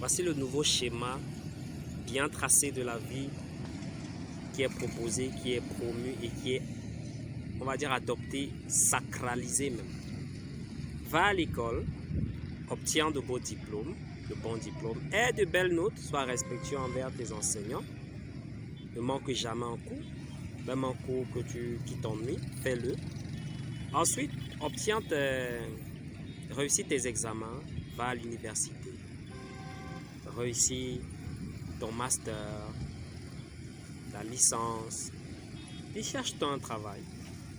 Voici le nouveau schéma bien tracé de la vie qui est proposé, qui est promu et qui est, on va dire, adopté, sacralisé même. Va à l'école, obtiens de beaux diplômes, de bons diplômes, aie de belles notes, sois respectueux envers tes enseignants, ne manque jamais en cours, même en cours qui t'ennuie, fais-le. Ensuite, réussis tes examens, va à l'université, réussis ton master, ta licence, et cherche-toi un travail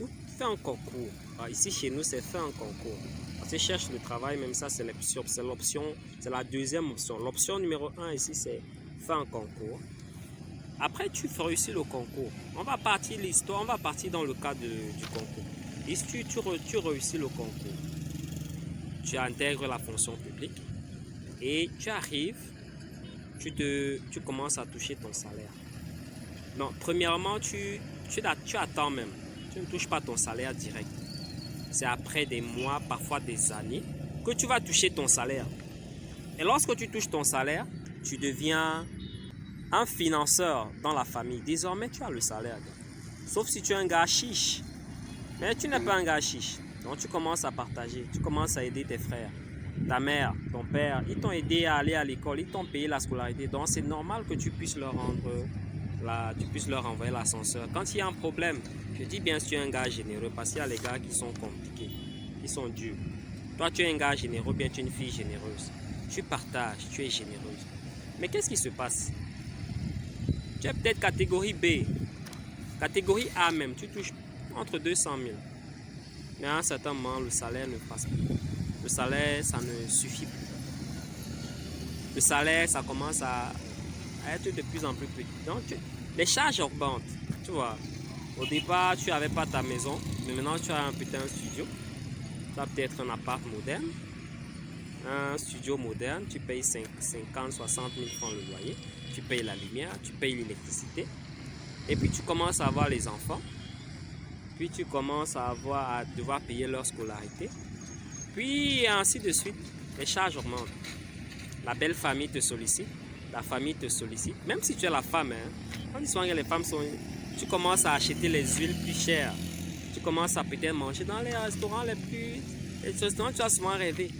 ou fais un concours. Alors ici chez nous, c'est faire un concours. Parce que cherche le travail, même ça, c'est l'option, c'est la deuxième option. L'option numéro 1 ici, c'est faire un concours. Après, tu réussis le concours. On va partir dans le cadre du concours. Et si tu réussis le concours, tu intègres la fonction publique et tu arrives, tu commences à toucher ton salaire. Non, premièrement, tu attends même. Tu ne touches pas ton salaire direct. C'est après des mois, parfois des années, que tu vas toucher ton salaire. Et lorsque tu touches ton salaire, tu deviens un financeur dans la famille. Désormais, tu as le salaire. Sauf si tu es un gars chiche. Mais tu n'es pas un gars chiche. Donc, tu commences à partager. Tu commences à aider tes frères. Ta mère, ton père, ils t'ont aidé à aller à l'école. Ils t'ont payé la scolarité. Donc, c'est normal que tu puisses leur envoyer l'ascenseur. Quand il y a un problème, je dis bien si tu es un gars généreux, parce qu'il y a les gars qui sont compliqués, qui sont durs. Toi, tu es un gars généreux, bien tu es une fille généreuse. Tu partages, tu es généreuse. Mais qu'est-ce qui se passe? Tu es peut-être catégorie B, catégorie A même, tu touches entre 200 000. Mais à un certain moment, le salaire ne passe plus. Le salaire, ça ne suffit plus. Le salaire, ça commence à être de plus en plus petit. Donc, les charges augmentent, tu vois. Au départ, tu n'avais pas ta maison, mais maintenant, tu as un putain de studio. Tu as peut-être un appart moderne, un studio moderne. Tu payes 50, 60 000 francs le loyer. Tu payes la lumière, tu payes l'électricité. Et puis, tu commences à avoir les enfants. Puis, tu commences à devoir payer leur scolarité. Puis, ainsi de suite, les charges augmentent. La belle famille te sollicite. La famille te sollicite, même si tu es la femme, hein. Quand ils sont les femmes tu commences à acheter les huiles plus chères, tu commences à peut-être manger dans les restaurants les restaurants, tu as souvent rêvé.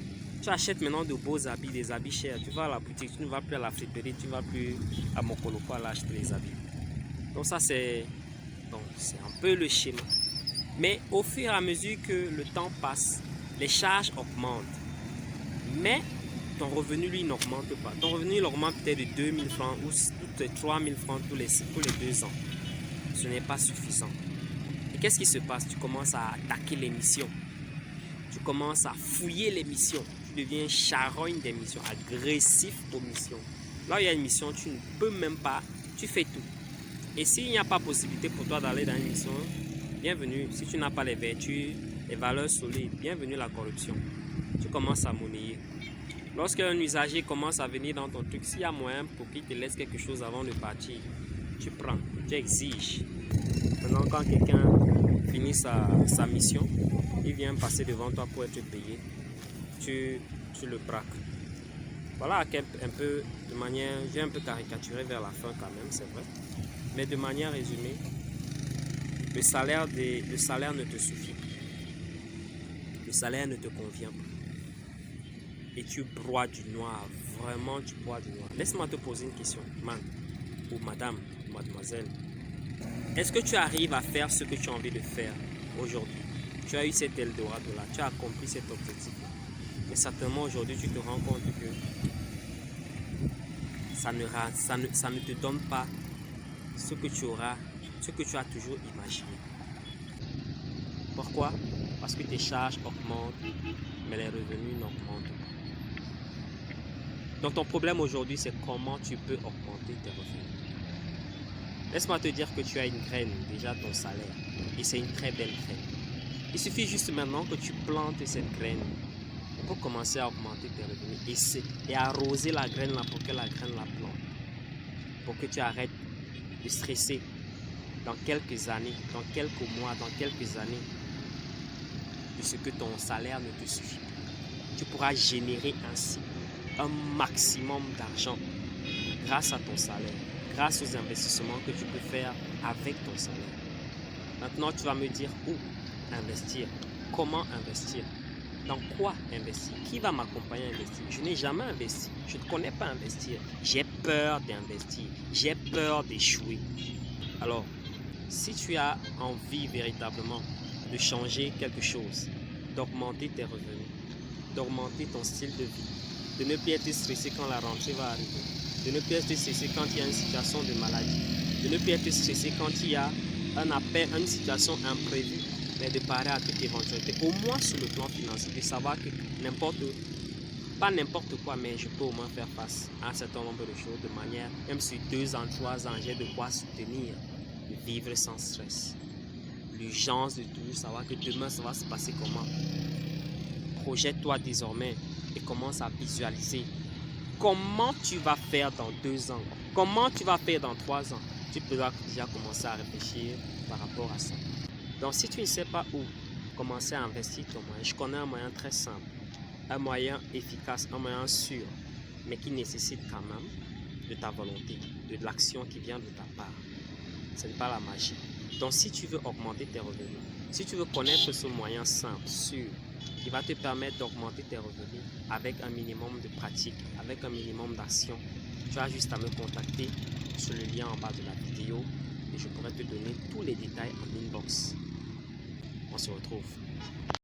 Tu achètes maintenant de beaux habits, des habits chers. Tu vas à la boutique, tu ne vas plus à la friperie, tu ne vas plus à Mokoloko à acheter les habits. Donc ça c'est un peu le schéma. Mais au fur et à mesure que le temps passe, les charges augmentent. Mais ton revenu, lui, n'augmente pas. Ton revenu, il augmente peut-être de 2 000 francs ou de 3 000 francs tous les 2 ans. Ce n'est pas suffisant. Et qu'est-ce qui se passe? Tu commences à attaquer les missions. Tu commences à fouiller les missions. Tu deviens charogne des missions, agressif aux missions. Là où il y a une mission, tu ne peux même pas, tu fais tout. Et s'il n'y a pas possibilité pour toi d'aller dans une mission, bienvenue. Si tu n'as pas les vertus, les valeurs solides, bienvenue la corruption. Tu commences à monnayer. Lorsqu'un usager commence à venir dans ton truc, s'il y a moyen pour qu'il te laisse quelque chose avant de partir, tu prends, tu exiges. Maintenant, quand quelqu'un finit sa mission, il vient passer devant toi pour être payé, tu le braques. Voilà un peu de manière, j'ai un peu caricaturé vers la fin quand même, c'est vrai. Mais de manière résumée, le salaire ne te suffit plus. Le salaire ne te convient pas. Et tu broies du noir, vraiment tu broies du noir. Laisse-moi te poser une question, man, ou madame, ou mademoiselle. Est-ce que tu arrives à faire ce que tu as envie de faire aujourd'hui? Tu as eu cet Eldorado là, tu as accompli cet objectif. Mais certainement aujourd'hui tu te rends compte que ça ne te donne pas ce que tu auras, ce que tu as toujours imaginé. Pourquoi? Parce que tes charges augmentent, mais les revenus n'augmentent pas. Donc ton problème aujourd'hui, c'est comment tu peux augmenter tes revenus. Laisse-moi te dire que tu as une graine, déjà ton salaire. Et c'est une très belle graine. Il suffit juste maintenant que tu plantes cette graine pour commencer à augmenter tes revenus. Et arroser la graine là pour que la graine la plante. Pour que tu arrêtes de stresser dans quelques années, dans quelques mois, dans quelques années, de ce que ton salaire ne te suffit. Tu pourras générer ainsi un maximum d'argent grâce à ton salaire, grâce aux investissements que tu peux faire avec ton salaire. Maintenant, tu vas me dire où investir, comment investir, dans quoi investir, qui va m'accompagner à investir. Je n'ai jamais investi, je ne connais pas investir, j'ai peur d'investir, j'ai peur d'échouer. Alors, si tu as envie véritablement de changer quelque chose, d'augmenter tes revenus, d'augmenter ton style de vie, de ne plus être stressé quand la rentrée va arriver, de ne plus être stressé quand il y a une situation de maladie, de ne plus être stressé quand il y a un appel, une situation imprévue, mais de parer à toute éventualité, au moins sur le plan financier, de savoir que pas n'importe quoi, mais je peux au moins faire face à un certain nombre de choses de manière, même sur 2 ans, 3 ans, j'ai de quoi soutenir, de vivre sans stress. L'urgence de toujours savoir que demain ça va se passer comment. Projette-toi désormais et commence à visualiser comment tu vas faire dans 2 ans, comment tu vas faire dans 3 ans. Tu peux déjà commencer à réfléchir par rapport à ça. Donc si tu ne sais pas où commencer à investir ton moyen, je connais un moyen très simple, un moyen efficace, un moyen sûr, mais qui nécessite quand même de ta volonté, de l'action qui vient de ta part. Ce n'est pas la magie. Donc si tu veux augmenter tes revenus, si tu veux connaître ce moyen simple, sûr, qui va te permettre d'augmenter tes revenus avec un minimum de pratique, avec un minimum d'action, tu as juste à me contacter sur le lien en bas de la vidéo et je pourrai te donner tous les détails en inbox. On se retrouve.